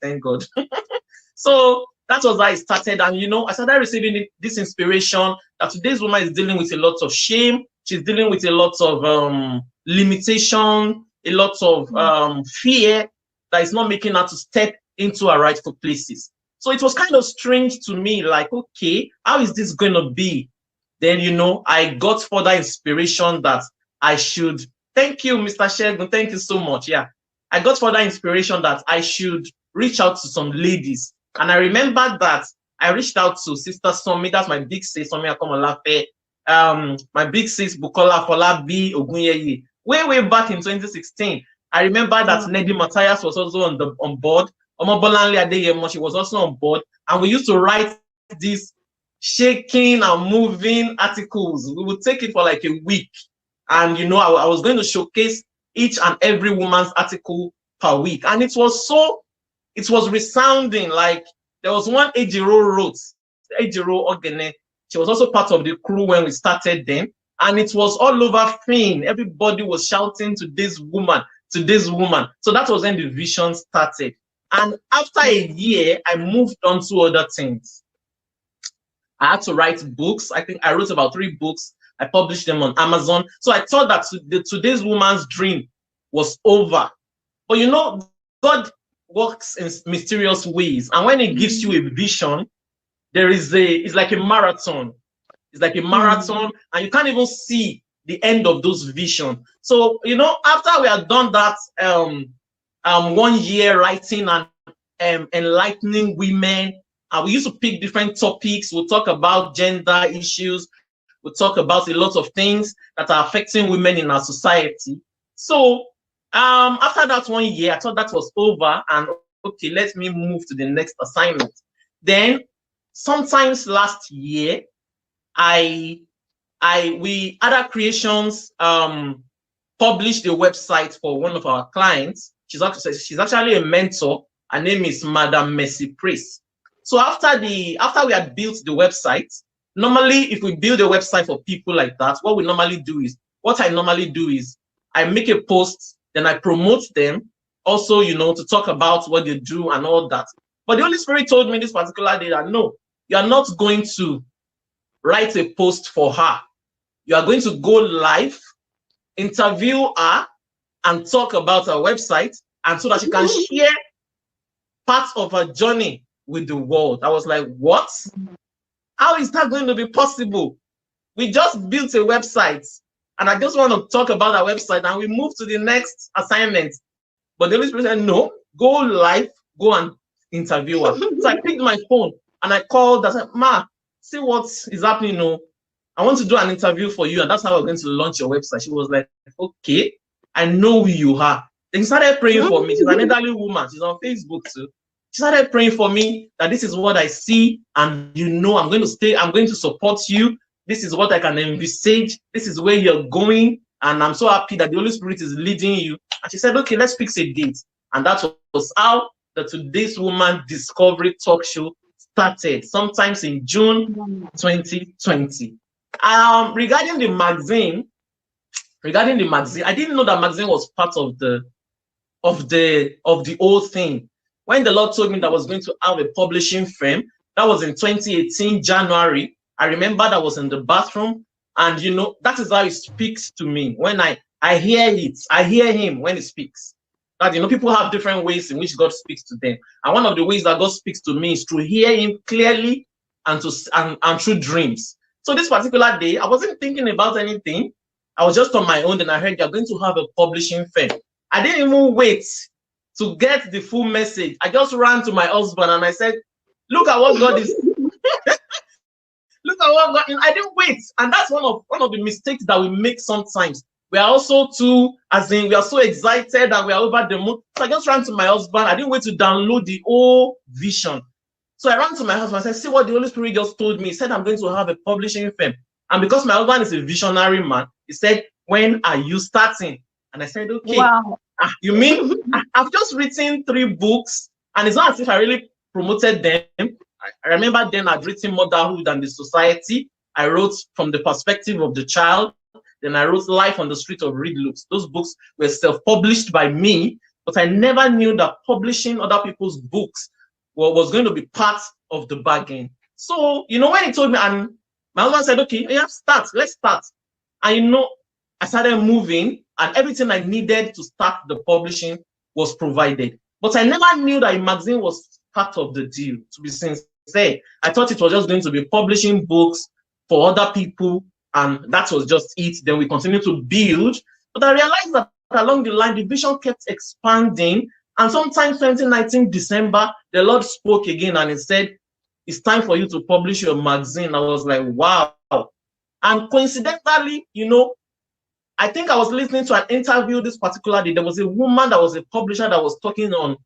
Thank God. So that was how it started. And I started receiving this inspiration that today's woman is dealing with a lot of shame. She's dealing with a lot of limitation, a lot of fear that is not making her to step into her rightful places. So it was kind of strange to me, like, okay, how is this going to be? Then, I got further inspiration that I should. Thank you, Mr. Shegun. Thank you so much. Yeah. I got further inspiration that I should reach out to some ladies. And I remember that I reached out to Sister Somi, that's my big sis, Somi Akomolafe, my big sis, Bukola Folabi Ogunyeye. Way back in 2016. I remember that Nedi Matthias was also on board. Omobolanle Adeyemo, she was also on board. And we used to write these shaking and moving articles. We would take it for like a week. And, I was going to showcase each and every woman's article per week. And it was resounding. Like there was one Ejiro wrote, Ejiro Ogene. She was also part of the crew when we started then. And it was all over Fame. Everybody was shouting to this woman, to this woman. So that was when the vision started. And after a year, I moved on to other things. I had to write books. I think I wrote about 3 books. I published them on Amazon. So I thought that today's woman's dream was over. But God works in mysterious ways. And when He gives you a vision, it's like a marathon. It's like a marathon, and you can't even see the end of those visions. So, after we had done that 1 year writing and enlightening women, we used to pick different topics. We'll talk about gender issues. We'll talk about a lot of things that are affecting women in our society. So after that 1 year, I thought that was over, and okay, let me move to the next assignment. Then, sometimes last year, we Other Creations published a website for one of our clients. She's actually a mentor. Her name is Madam Mercy Priest. So after we had built the website, normally if we build a website for people like that, what I normally do is I make a post, then I promote them, also, to talk about what they do and all that. But the Holy Spirit told me this particular day that no, you are not going to write a post for her. You are going to go live, interview her, and talk about her website, and so that she can share parts of her journey with the world. I was like, what? How is that going to be possible? We just built a website, and I just want to talk about our website, and we move to the next assignment. But the Holy Spirit said, no, go live, go and interview her. So I picked my phone, and I called. I said, Ma, see what is happening. No, I want to do an interview for you, and that's how we're going to launch your website. She was like, okay, I know who you are. Then she started praying for me. She's an elderly woman. She's on Facebook too. She started praying for me that this is what I see, and I'm going to support you. This is what I can envisage. This is where you're going, and I'm so happy that the Holy Spirit is leading you. And she said, okay, let's fix a date. And that was how the Today's Woman Discovery Talk Show started, sometimes in June 2020. Regarding the magazine, I didn't know that magazine was part of the whole thing. When the Lord told me that I was going to have a publishing firm, that was in 2018, January. I remember that I was in the bathroom, and that is how He speaks to me. When I hear it, I hear Him when He speaks. That people have different ways in which God speaks to them. And one of the ways that God speaks to me is to hear Him clearly and through dreams. So this particular day, I wasn't thinking about anything. I was just on my own, and I heard you're going to have a publishing firm. I didn't even wait to get the full message. I just ran to my husband and I said, Look at what God is. Look at what God. I didn't wait, and that's one of the mistakes that we make sometimes. We are also too, as in, we are so excited and we are over the moon. So I just ran to my husband. I didn't wait to download the whole vision. So I ran to my husband. I said, see what the Holy Spirit just told me. He said, I'm going to have a publishing firm. And because my husband is a visionary man, he said, when are you starting? And I said, okay. Wow. You mean I've just written 3 books, and it's not as if I really promoted them. I remember then I'd written Motherhood and the Society. I wrote From the Perspective of the Child. Then I wrote Life on the Street of Reed Looks. Those books were self-published by me, but I never knew that publishing other people's books was going to be part of the bargain. So, when he told me, and my husband said, okay, yeah, let's start. And, I started moving, and everything I needed to start the publishing was provided. But I never knew that a magazine was part of the deal, to be sincere. I thought it was just going to be publishing books for other people, and that was just it. Then we continued to build. But I realized that along the line, the vision kept expanding. And sometime 2019, December, the Lord spoke again and he said, it's time for you to publish your magazine. I was like, wow. And coincidentally, I think I was listening to an interview this particular day. There was a woman that was a publisher that was talking on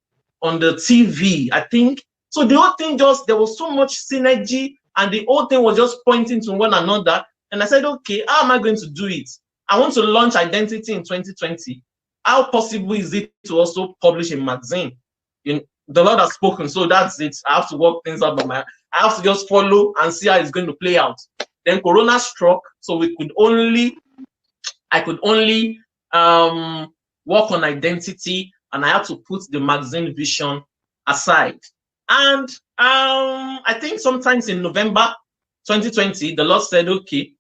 the TV, I think. So the whole thing there was so much synergy, and the whole thing was just pointing to one another. And I said, okay, how am I going to do it? I want to launch Identity in 2020. How possible is it to also publish a magazine? The Lord has spoken, so that's it. I have to work things out I have to just follow and see how it's going to play out. Then Corona struck, so I could only work on Identity, and I had to put the magazine vision aside. And I think sometimes in November 2020, the Lord said, okay,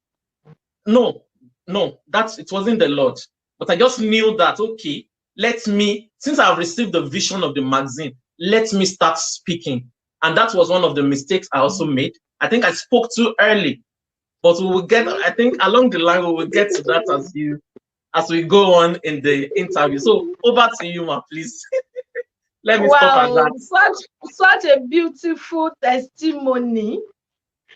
no, it wasn't the Lord. But I just knew that, okay, since I've received the vision of the magazine, let me start speaking. And that was one of the mistakes I also made. I think I spoke too early. But I think along the line, we will get to that as we go on in the interview. So over to you, ma, please. Let me stop at that. Such a beautiful testimony.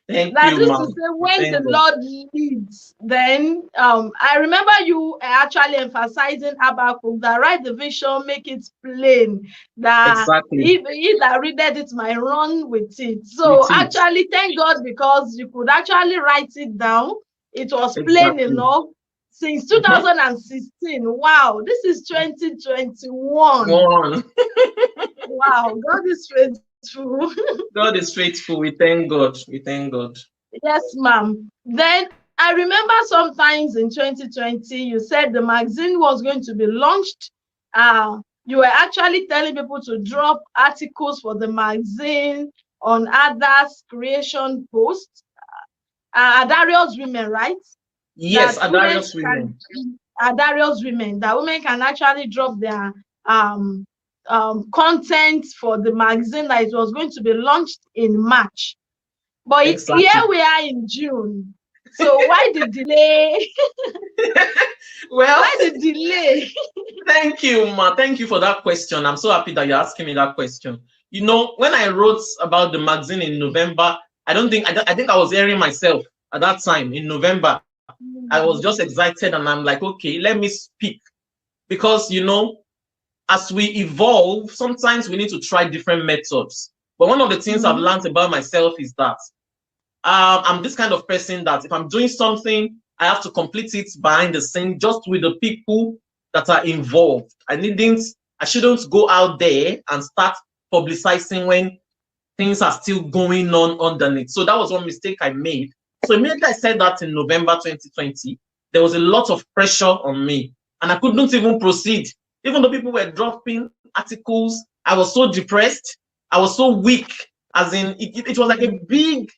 Thank that you, is ma. to say, when the Lord leads, then I remember you actually emphasizing Habakkuk, that write the vision, make it plain, that exactly. he that readeth it might run with it. So actually, thank God, because you could actually write it down. It was plain enough. Since 2016, wow, this is 2021. Wow, God is faithful. God is faithful. We thank God. Yes, ma'am. Then I remember sometimes in 2020, you said the magazine was going to be launched. You were actually telling people to drop articles for the magazine on others' creation posts. Adarius Women, right? Yes, Adarius Women. Adarius Women. That women can actually drop their content for the magazine, that it was going to be launched in March. But here we are in June. So why the delay? Well, why the delay? Thank you, ma. Thank you for that question. I'm so happy that you're asking me that question. When I wrote about the magazine in November, I think I was hearing myself at that time in November. I was just excited, and I'm like, okay, let me speak. Because, as we evolve, sometimes we need to try different methods. But one of the things I've learned about myself is that I'm this kind of person that if I'm doing something, I have to complete it behind the scene, just with the people that are involved. I shouldn't go out there and start publicizing when things are still going on underneath. So that was one mistake I made. So immediately I said that in November 2020, there was a lot of pressure on me, and I couldn't even proceed. Even though people were dropping articles, I was so depressed. I was so weak, as in it was like a big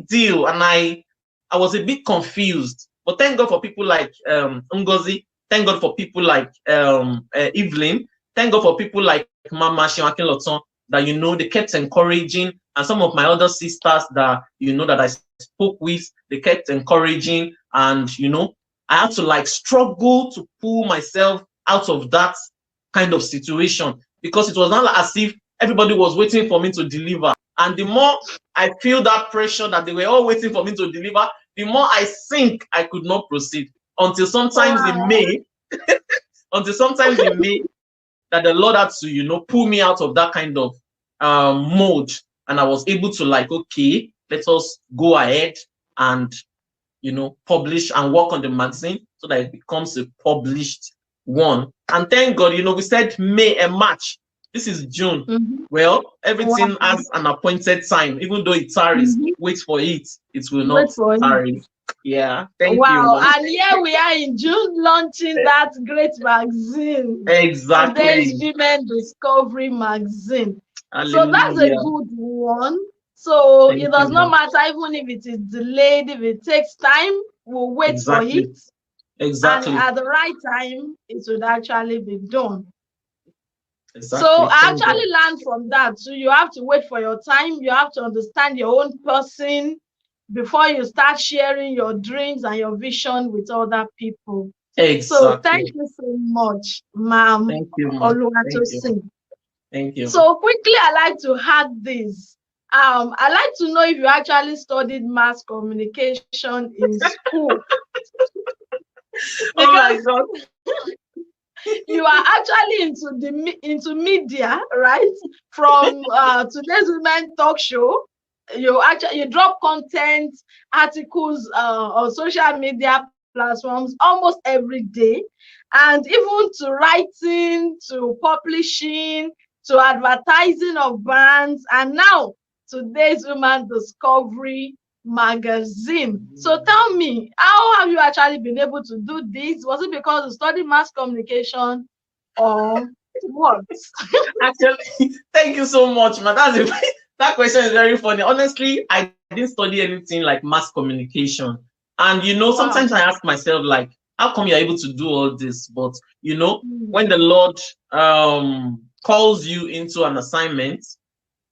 deal, and I was a bit confused. But thank God for people like Ngozi. Thank God for people like Evelyn. Thank God for people like Mama Shiwakin that they kept encouraging, and some of my other sisters that that I spoke with, they kept encouraging, and I had to struggle to pull myself out of that kind of situation, because it was not as if everybody was waiting for me to deliver. And the more I feel that pressure that they were all waiting for me to deliver, the more I think I could not proceed until sometimes in May, that the Lord had to, pull me out of that kind of mode. And I was able to like, okay, let us go ahead and, publish and work on the magazine so that it becomes a published one. And thank God, we said May and March. This is June. Well, everything has an appointed time, even though it tarries. Wait for it. It will not tarry. Yeah. Thank you. Wow. And here we are in June launching that great magazine. Exactly. Today's Women Discovery magazine. Hallelujah. So that's a good one. So it does not matter even if it is delayed, if it takes time, we'll wait for it. Exactly. And at the right time, it would actually be done. Exactly. So I actually learned from that. So you have to wait for your time. You have to understand your own person before you start sharing your dreams and your vision with other people. Exactly. So thank you so much, ma'am. Thank you, Oluwatosin. Thank you. So quickly, I like to add this. I like to know if you actually studied mass communication in school. Oh my God. You are actually into media, right? From Today's Women talk show, you drop content, articles on social media platforms almost every day, and even to writing, to publishing, to advertising of brands, and now Today's Women Discovery magazine. So tell me, how have you actually been able to do this? Was it because you studied mass communication or what? Actually, thank you so much, man. That question is very funny. Honestly, I didn't study anything like mass communication. And sometimes I ask myself, like, how come you're able to do all this? But when the Lord calls you into an assignment,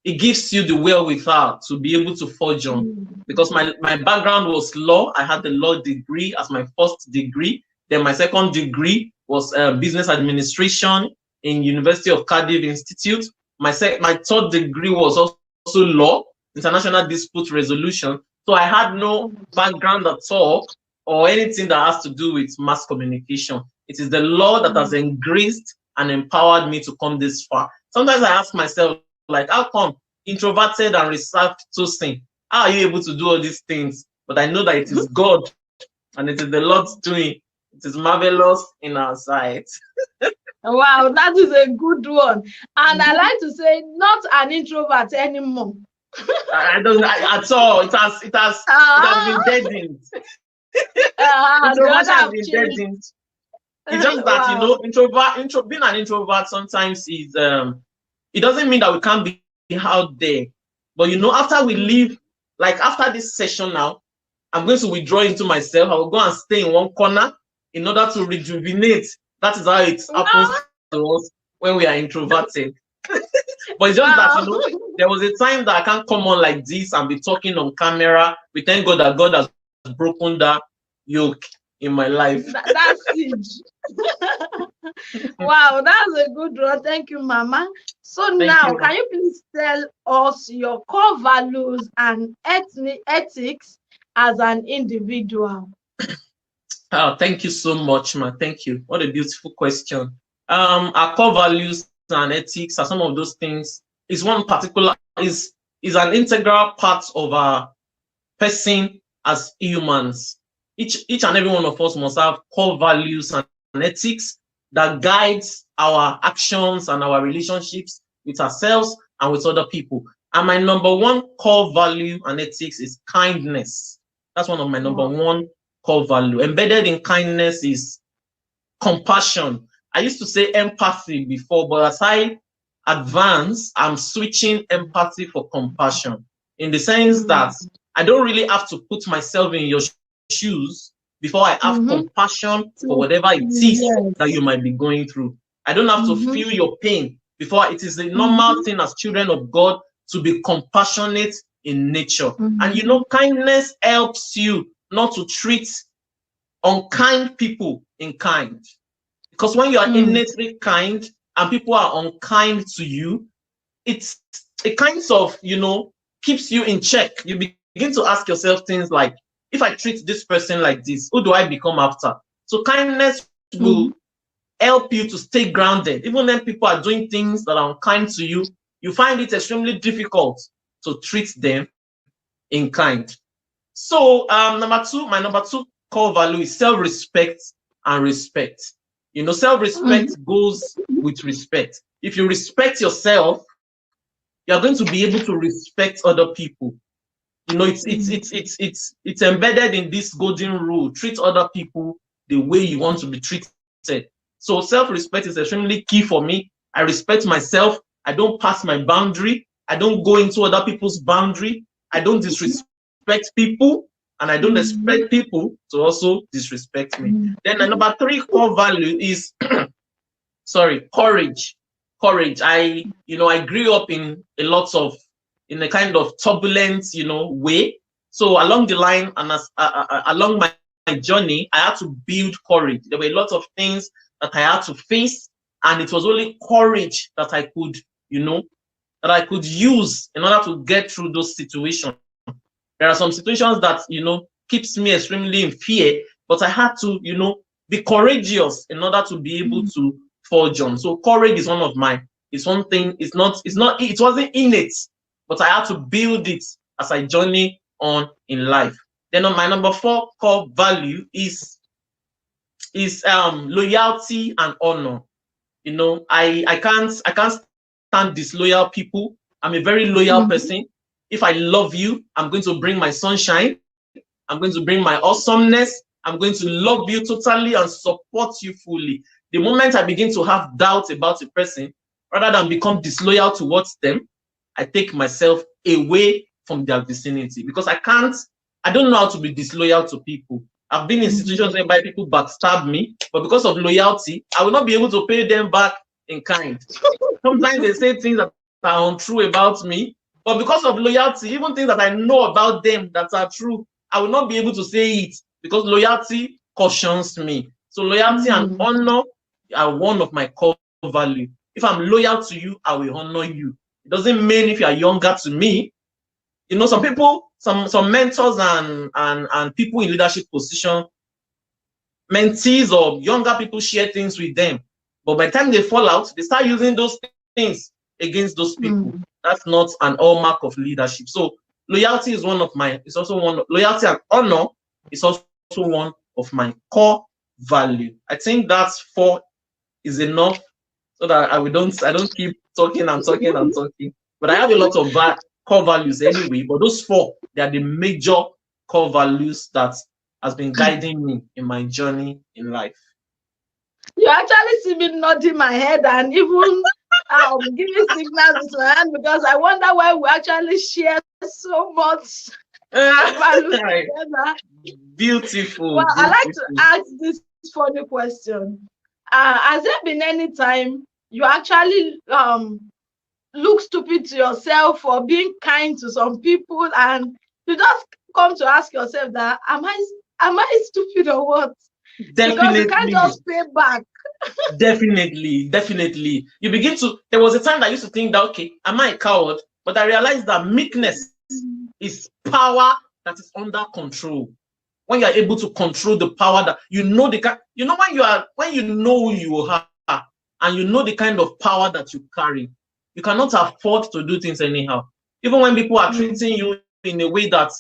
it gives you the wherewithal to be able to forge on. Because my background was law. I had the law degree as my first degree. Then my second degree was business administration in University of Cardiff Institute. My third degree was also law, international dispute resolution. So I had no background at all or anything that has to do with mass communication. It is the Lord that has engraced and empowered me to come this far. Sometimes I ask myself, like, how come introverted and reserved Tosin, how are you able to do all these things? But I know that it is God and it is the Lord's doing. It is marvelous in our sight. Wow, that is a good one. And I like to say, not an introvert anymore. I don't at all. It has been deadened. Introvert has been deadened. It's just that being an introvert sometimes is it doesn't mean that we can't be out there. But after we leave, like after this session now, I'm going to withdraw into myself. I will go and stay in one corner in order to rejuvenate. That is how it happens to us when we are introverted. But it's just that there was a time that I can't come on like this and be talking on camera. We thank God that God has broken that yoke in my life. That's it. Wow, that's a good one. Thank you, Mama. So now, can you please tell us your core values and ethics as an individual? Oh, thank you so much, ma. Thank you. What a beautiful question. Our core values and ethics are some of those things. Is an integral part of our person as humans. Each and every one of us must have core values and ethics that guides our actions and our relationships with ourselves and with other people. And my number one core value and ethics is kindness. That's one of my number one core value. Embedded in kindness is compassion. I used to say empathy before, but as I advance, I'm switching empathy for compassion in the sense that I don't really have to put myself in your shoes before I have compassion for whatever it is that you might be going through. I don't have to feel your pain before. It is a normal thing as children of God to be compassionate in nature. And kindness helps you not to treat unkind people in kind. Because when you are innately kind and people are unkind to you, it it kind of, keeps you in check. You begin to ask yourself things like, if I treat this person like this, who do I become after? So kindness will help you to stay grounded. Even when people are doing things that are unkind to you, you find it extremely difficult to treat them in kind. So my number two core value is self-respect and respect. Self-respect goes with respect. If you respect yourself, you're going to be able to respect other people. It's embedded in this golden rule: treat other people the way you want to be treated. So self-respect is extremely key for me. I respect myself. I don't pass my boundary. I don't go into other people's boundary. I don't disrespect people, and I don't expect people to also disrespect me. Then the number three core value is courage. Courage. I grew up in a kind of turbulent, way. So along the line and along my journey, I had to build courage. There were a lot of things that I had to face, and it was only courage that I could, use in order to get through those situations. There are some situations that, keeps me extremely in fear, but I had to, be courageous in order to be able to forge on. So courage is one of mine. It's one thing. It wasn't innate, but I had to build it as I journey on in life. Then on my number four core value is loyalty and honor. I can't stand disloyal people. I'm a very loyal person. If I love you, I'm going to bring my sunshine. I'm going to bring my awesomeness. I'm going to love you totally and support you fully. The moment I begin to have doubts about a person, rather than become disloyal towards them, I take myself away from their vicinity, because I don't know how to be disloyal to people. I've been in situations whereby people backstab me, but because of loyalty, I will not be able to pay them back in kind. Sometimes they say things that are untrue about me, but because of loyalty, even things that I know about them that are true, I will not be able to say it, because loyalty cautions me. So loyalty and honor are one of my core values. If I'm loyal to you, I will honor you. It doesn't mean if you are younger to me. Some people, some mentors and people in leadership position, mentees or younger people share things with them, but by the time they fall out, they start using those things against those people. That's not an hallmark of leadership. So loyalty is loyalty and honor is also one of my core value. I think that's 4 is enough, so that I don't keep talking and talking and talking. But I have a lot of core values anyway. But those 4, they are the major core values that has been guiding me in my journey in life. You actually see me nodding my head and even giving signals with my hand, because I wonder why we actually share so much value together. Beautiful. Well, I like to ask this funny question. Has there been any time you actually look stupid to yourself for being kind to some people, and you just come to ask yourself that, am I stupid or what? Definitely. Because you can't just pay back. Definitely. There was a time that I used to think that, okay, am I a coward? But I realized that meekness is power that is under control. When you are able to control the power that when you know who you are and you know the kind of power that you carry, you cannot afford to do things anyhow. Even when people are treating you in a way that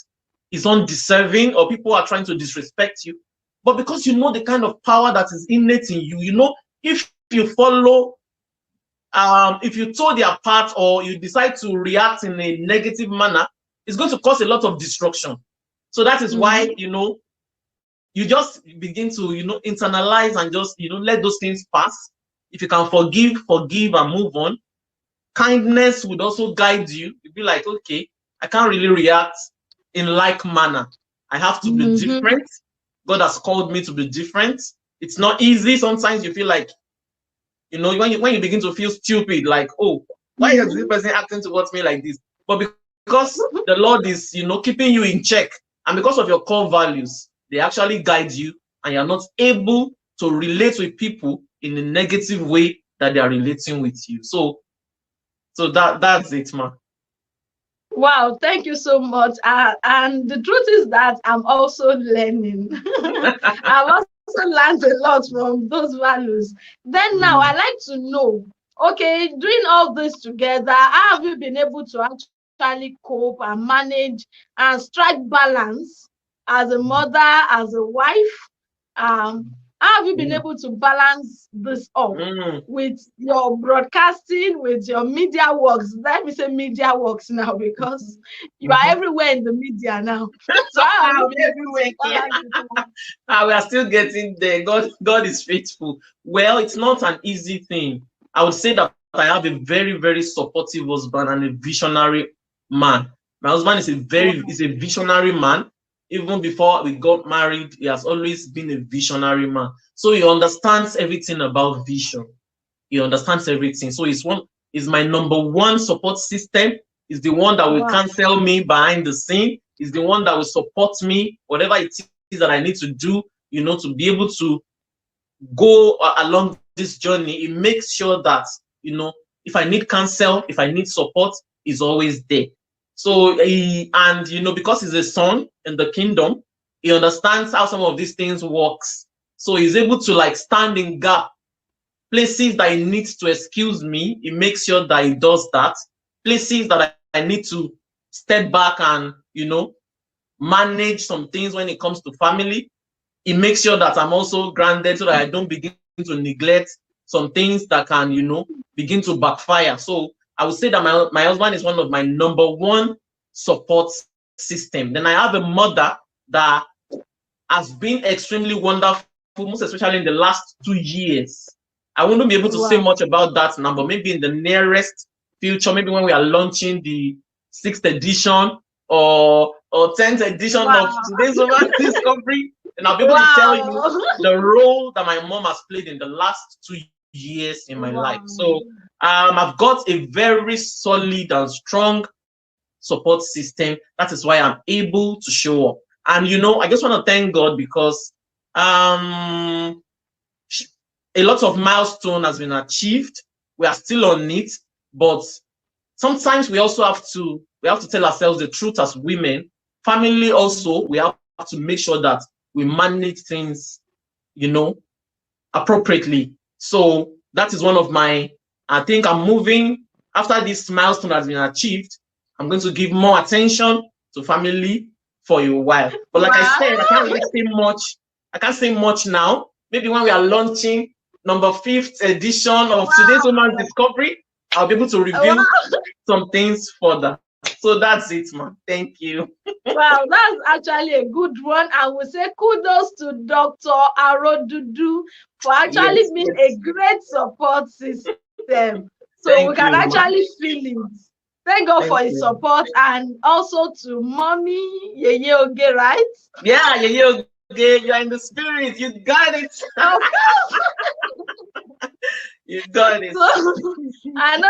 is undeserving, or people are trying to disrespect you, but because you know the kind of power that is innate in you, if you follow, if you toe their path, or you decide to react in a negative manner, it's going to cause a lot of destruction. So that is why, you just begin to, internalize and just, let those things pass. If you can forgive and move on, kindness would also guide you. You'd be like, okay, I can't really react in like manner. I have to be different. God has called me to be different. It's not easy. Sometimes you feel like, when you begin to feel stupid, like, oh, why is this person acting towards me like this? But because the Lord is, keeping you in check, and because of your core values, they actually guide you, and you're not able to relate with people in a negative way that they are relating with you. So that's it, man. Wow, thank you so much. And the truth is that I'm also learning. I've also learned a lot from those values. Then now I like to know, okay, doing all this together, how have you been able to actually cope and manage and strike balance as a mother, as a wife? How have you been Mm. able to balance this up Mm. with your broadcasting, with your media works? Let me say media works now because you are Mhm. everywhere in the media now. So how have you I'll be been able to everywhere here. balance it all? We are still getting there. God is faithful. Well, it's not an easy thing. I would say that I have a very, very supportive husband and a visionary man. My husband is a visionary man. Even before we got married, he has always been a visionary man. So he understands everything about vision. He understands everything. So is my number one support system. Is the one that will Wow. counsel me behind the scene. Is the one that will support me, whatever it is that I need to do, to be able to go along this journey. It makes sure that, if I need counsel, if I need support, is always there. So because he's a son in the kingdom, he understands how some of these things works. So he's able to like stand in gap places that he needs to excuse me, he makes sure that he does that. Places that I need to step back and, manage some things when it comes to family, he makes sure that I'm also grounded so that I don't begin to neglect some things that can, begin to backfire. So I would say that my husband is one of my number one support system. Then I have a mother that has been extremely wonderful, most especially in the last 2 years. I wouldn't be able to say Wow. much about that now, but maybe in the nearest future, maybe when we are launching the 6th edition or 10th edition of Wow. Today's Woman Discovery, and I'll be able to tell you Wow. the role that my mom has played in the last 2 years in my life. Wow. So I've got a very solid and strong support system. That is why I'm able to show up. And I just want to thank God because um a lot of milestone has been achieved. We are still on it, but sometimes we have to tell ourselves the truth as women. Family also, we have to make sure that we manage things, you know, appropriately. So that is one of I think I'm moving after this milestone has been achieved. I'm going to give more attention to family for a while. But like I Wow. said, I can't really say much. I can't say much now. Maybe when we are launching number 5th edition of Today's Woman's Wow. Discovery, I'll be able to reveal Wow. some things further. So that's it, man. Thank you. Wow, that's actually a good one. I would say kudos to Dr. Arodudu for actually Yes, being a yes. great support system. So we can Thank you, actually man. feel it. Thank God for Thank his you. support and also to mommy Yeye Oge, right? Yeah, you're in the spirit. You got it. Of You got it. So I know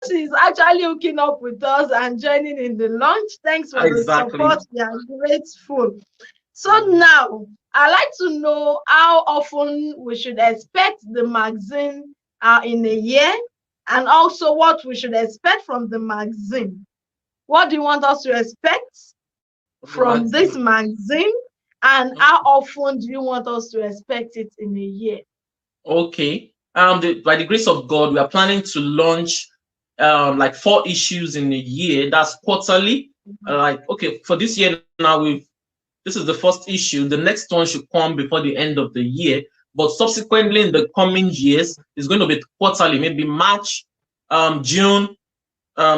she's actually hooking up with us and joining in the launch. Thanks for the support. Exactly. We are grateful. So now I like to know how often we should expect the magazine in a year, and also what we should expect from the magazine. What do you want us to expect The from this magazine. magazine, and how often do you want us to expect it in a year? Okay. By the grace of God, we are planning to launch like 4 issues in a year. That's quarterly. Like okay, for this year now this is the first issue. The next one should come before the end of the year. But subsequently in the coming years, it's going to be quarterly, maybe March, June,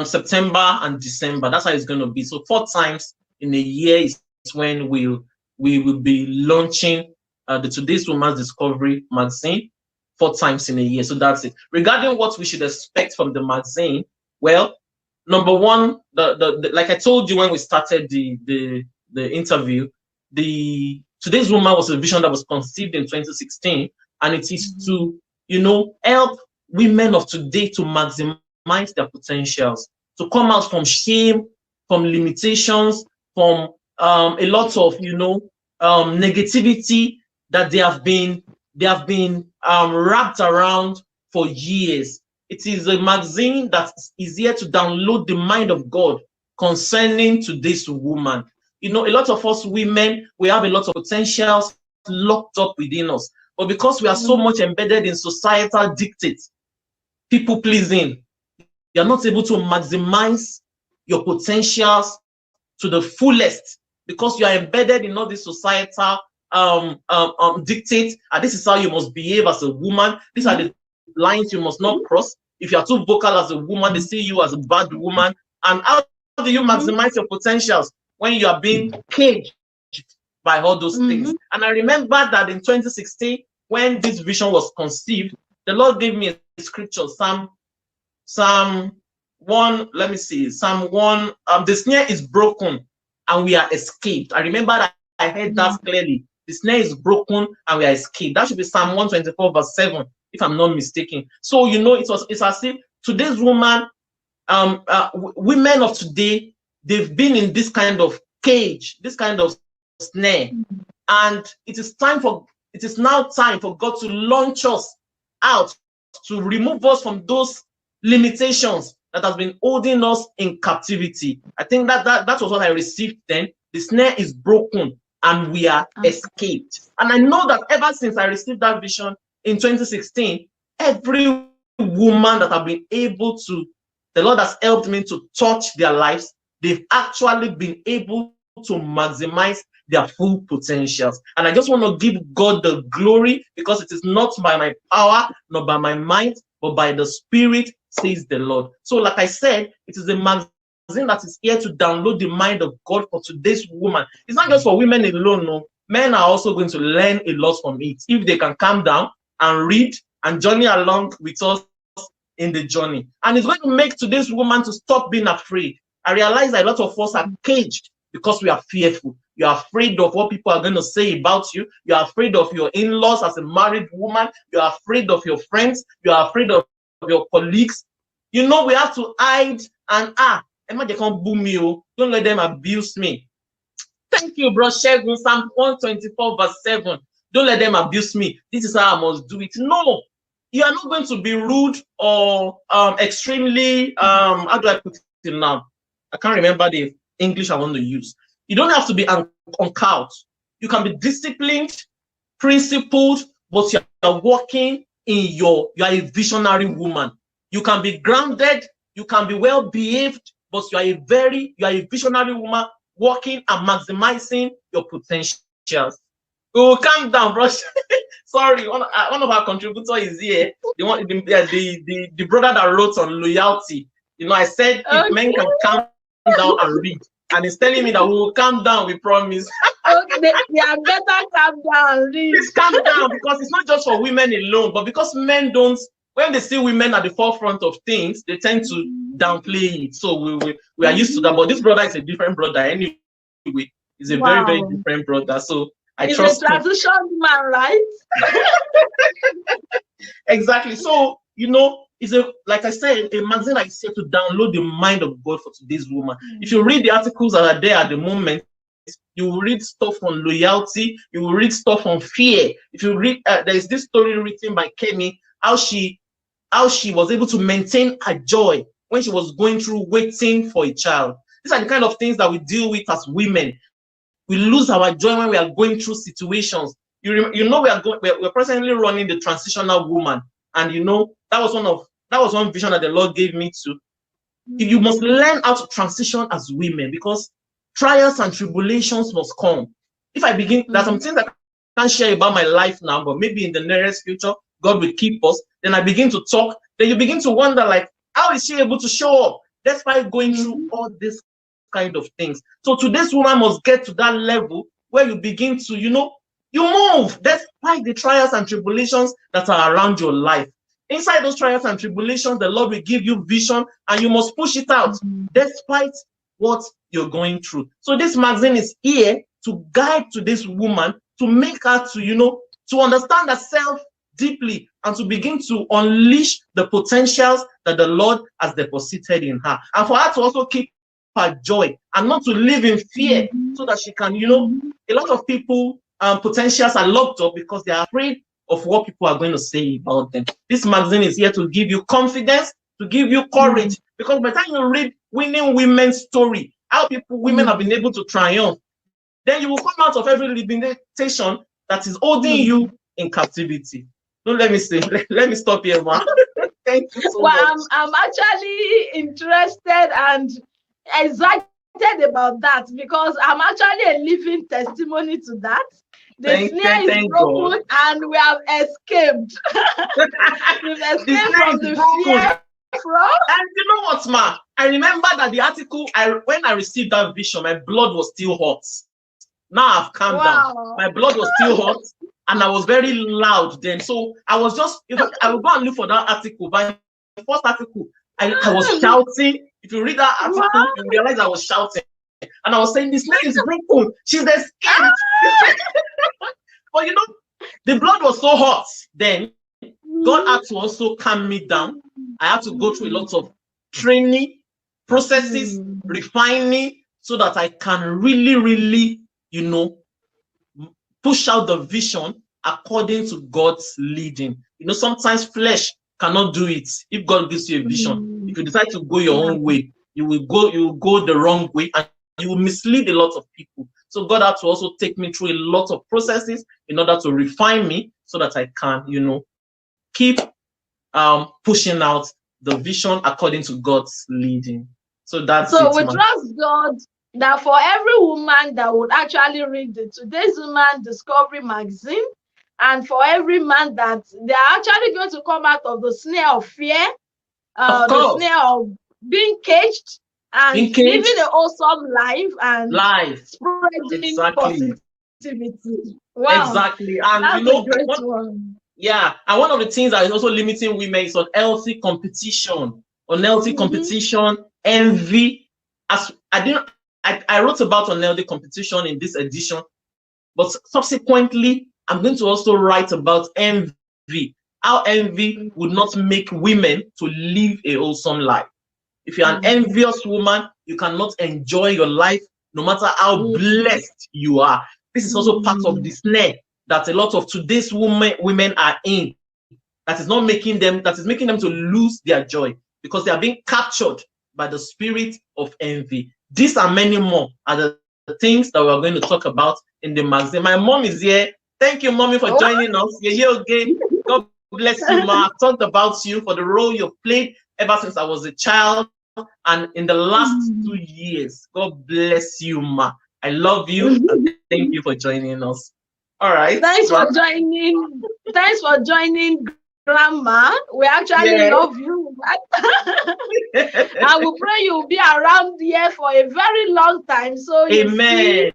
September, and December. That's how it's going to be. So 4 times in a year is when we will be launching the Today's Woman's Discovery magazine 4 times in a year. So that's it. Regarding what we should expect from the magazine, well, number one, the like I told you when we started the interview, the Today's Woman was a vision that was conceived in 2016, and it is to help women of today to maximize their potentials, to come out from shame, from limitations, from a lot of negativity that they have been wrapped around for years. It is a magazine that is here to download the mind of God concerning to this woman. You know, a lot of us women, we have a lot of potentials locked up within us. But because we are so much embedded in societal dictates, people pleasing, you're not able to maximize your potentials to the fullest because you are embedded in all these societal dictates. And this is how you must behave as a woman. These are the lines you must not cross. If you are too vocal as a woman, they see you as a bad woman. And how do you maximize your potentials when you are being caged by all those things? And I remember that in 2016, when this vision was conceived, the Lord gave me a scripture, Psalm 1, let me see, Psalm 1, the snare is broken and we are escaped. I remember that I heard that clearly. The snare is broken and we are escaped. That should be Psalm 124 verse 7, if I'm not mistaken. So, you know, it's as if today's woman, women of today, they've been in this kind of cage, this kind of snare. And it is now time for God to launch us out, to remove us from those limitations that has been holding us in captivity. I think that was what I received then. The snare is broken and we are escaped. And I know that ever since I received that vision in 2016, every woman that I've been able to, the Lord has helped me to touch their lives, they've actually been able to maximize their full potentials. And I just want to give God the glory, because it is not by my power, not by my might, but by the Spirit, says the Lord. So like I said, it is a magazine that is here to download the mind of God for today's woman. It's not just for women alone, no. Men are also going to learn a lot from it if they can calm down and read and journey along with us in the journey. And it's going to make today's woman to stop being afraid. I realize that a lot of us are caged because we are fearful. You are afraid of what people are going to say about you. You are afraid of your in-laws as a married woman. You are afraid of your friends. You are afraid of your colleagues. You know, we have to hide and Emma, they can't boo me. Don't let them abuse me. Thank you, bro. Shegun, Psalm 124 verse 7. Don't let them abuse me. This is how I must do it. No, you are not going to be rude or extremely, how do I put it now? I can't remember the English I want to use. You don't have to be uncouth. You can be disciplined, principled, but you are working in you are a visionary woman. You can be grounded, you can be well behaved, but you are a visionary woman working and maximizing your potentials. Oh, calm down, bro. Sorry, one of our contributors is here. The brother that wrote on loyalty. You know, I said if men can calm down and read, and he's telling me that we will calm down, we promise. Okay, they are better calm down and read. Please calm down, because it's not just for women alone, but because men don't, when they see women at the forefront of things, they tend to downplay it. So we are used to that. But this brother is a different brother anyway. He's a very, very different brother. So I trust him. He's a transition man, right? Exactly. So, you know, it's like I said, a magazine like here to download the mind of God for today's woman. If you read the articles that are there at the moment, you will read stuff on loyalty, you will read stuff on fear. If you read, there is this story written by Kemi, how she was able to maintain her joy when she was going through waiting for a child. These are the kind of things that we deal with as women. We lose our joy when we are going through situations. You know, we're presently running the transitional woman, and you know that was one vision that the Lord gave me to. You must learn how to transition as women, because trials and tribulations must come. If I begin, there's some things that I can't share about my life now, but maybe in the nearest future, God will keep us. Then I begin to talk. Then you begin to wonder, like, how is she able to show up despite going through all this kind of things? So today's woman must get to that level where you begin to, you know, you move despite the trials and tribulations that are around your life. Inside those trials and tribulations, the Lord will give you vision, and you must push it out despite what you're going through. So this magazine is here to guide to this woman, to make her to, you know, to understand herself deeply and to begin to unleash the potentials that the Lord has deposited in her. And for her to also keep her joy and not to live in fear, so that she can, you know, a lot of people, potentials are locked up because they are afraid of what people are going to say about them. This magazine is here to give you confidence, to give you courage, because by the time you read winning women's story, how women have been able to triumph. Then you will come out of every limitation that is holding you in captivity. Don't let me say, let me stop here, ma. Thank you so much. I'm actually interested and excited about that because I'm actually a living testimony to that. The snare is broken and we have escaped. We've escaped from the fear. And you know what, ma? I remember that the article, when I received that vision, my blood was still hot. Now I've calmed down. My blood was still hot, and I was very loud then. So I was just, I will go and look for that article. By the first article, I was shouting. If you read that article, you realize I was shouting. And I was saying, this name is broken. She's escaped. But you know, the blood was so hot then. God had to also calm me down. I had to go through a lot of training, processes, refining, so that I can really, really, you know, push out the vision according to God's leading. You know, sometimes flesh cannot do it. If God gives you a vision, if you decide to go your own way, you will go the wrong way, and you will mislead a lot of people. So God had to also take me through a lot of processes in order to refine me so that I can, you know, keep pushing out the vision according to God's leading. So that's so we trust God that for every woman that would actually read the Today's Woman Discovery magazine, and for every man that they are actually going to come out of the snare of fear, the snare of being caged, and living an awesome life and spreading positivity. Wow. Exactly. And that's you know, a great one. Yeah, and one of the things that is also limiting women is unhealthy competition. Unhealthy competition, envy. As I wrote about unhealthy competition in this edition, but subsequently I'm going to also write about envy. How envy would not make women to live a wholesome life. If you're an envious woman, you cannot enjoy your life no matter how blessed you are. This is also part of the snare that a lot of today's women are in, that is making them to lose their joy because they are being captured by the spirit of envy. These and many more are the things that we are going to talk about in the magazine. My mom is here. Thank you, mommy, for joining us. You're here again. God bless you, ma. I've talked about you for the role you've played ever since I was a child and in the last 2 years. God bless you, ma. I love you and thank you for joining us. All right. Thanks for joining. Thanks for joining, Grandma. We actually love you. And we pray you'll be around here for a very long time. So you see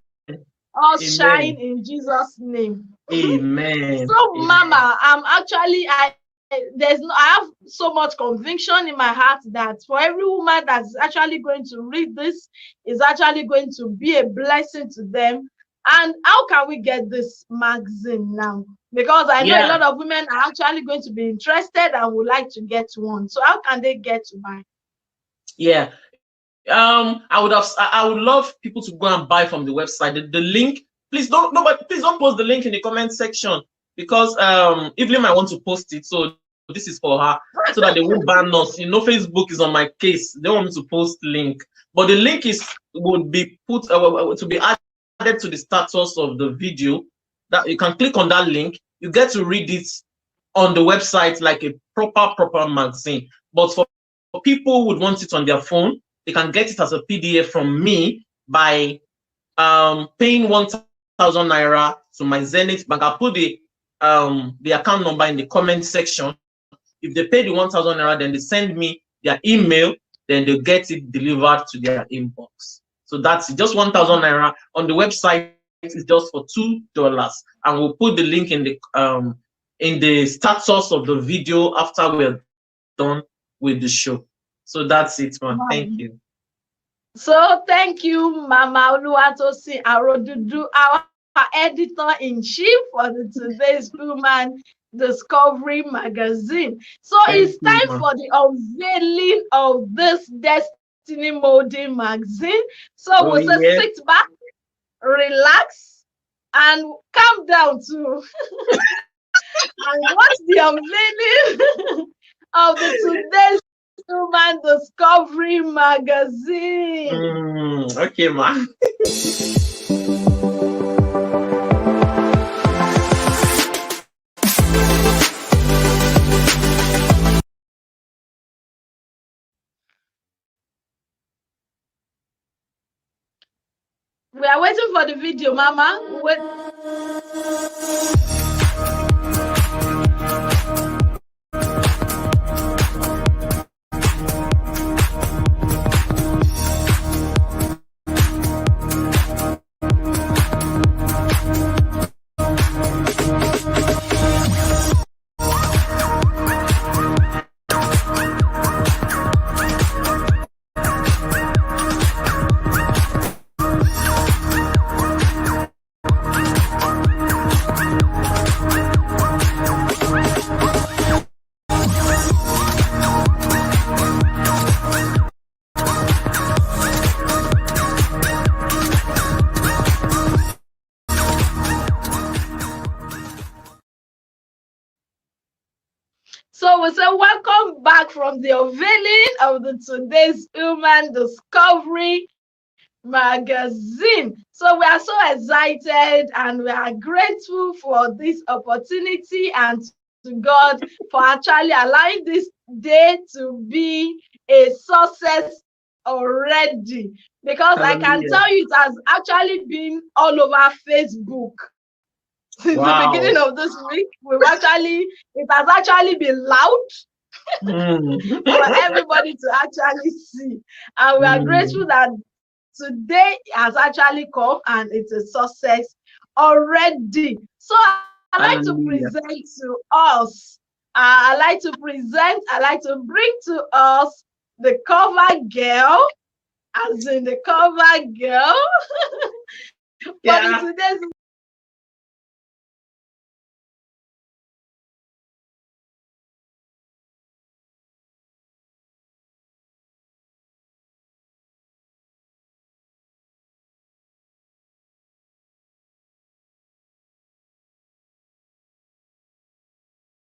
us shine in Jesus' name. Amen. So, Mama, I have so much conviction in my heart that for every woman that's actually going to read this, is actually going to be a blessing to them. And how can we get this magazine now? Because I know a lot of women are actually going to be interested and would like to get one. So how can they get to buy? Yeah. I would love people to go and buy from the website. The link, please don't post the link in the comment section because Evelyn might want to post it. So this is for her so that they won't ban us. You know, Facebook is on my case. They want me to post link, but the link would be put to be added to the status of the video. That you can click on that link. You get to read it on the website like a proper magazine. But for people who would want it on their phone, they can get it as a PDF from me by paying 1,000 naira to my Zenith Bank. I'll put the account number in the comment section. If they pay the 1,000 naira, then they send me their email, then they'll get it delivered to their inbox. So that's just 1,000 naira. On the website, it's just for $2, and we'll put the link in the status of the video after we're done with the show. So that's it, man. Wow. Thank you. So thank you, Mama Oluwatosin Arodudu, our editor-in-chief for the Today's Woman Discovery magazine. So it's time for the unveiling of this Destiny Molding magazine. So we'll just sit back, relax, and calm down too. And watch the unveiling of the Today's Human Discovery Magazine. Okay, ma. We are waiting for the video, Mama. Wait. So we say welcome back from the unveiling of the today's Human Discovery Magazine. So we are so excited and we are grateful for this opportunity and to God for actually allowing this day to be a success already. Because I can tell you it has actually been all over Facebook. Since the beginning of this week, it has actually been loud for everybody to actually see. And we are grateful that today has actually come and it's a success already. So I like to present to us. I like to bring to us the cover girl, as in the cover girl. Yeah. For today's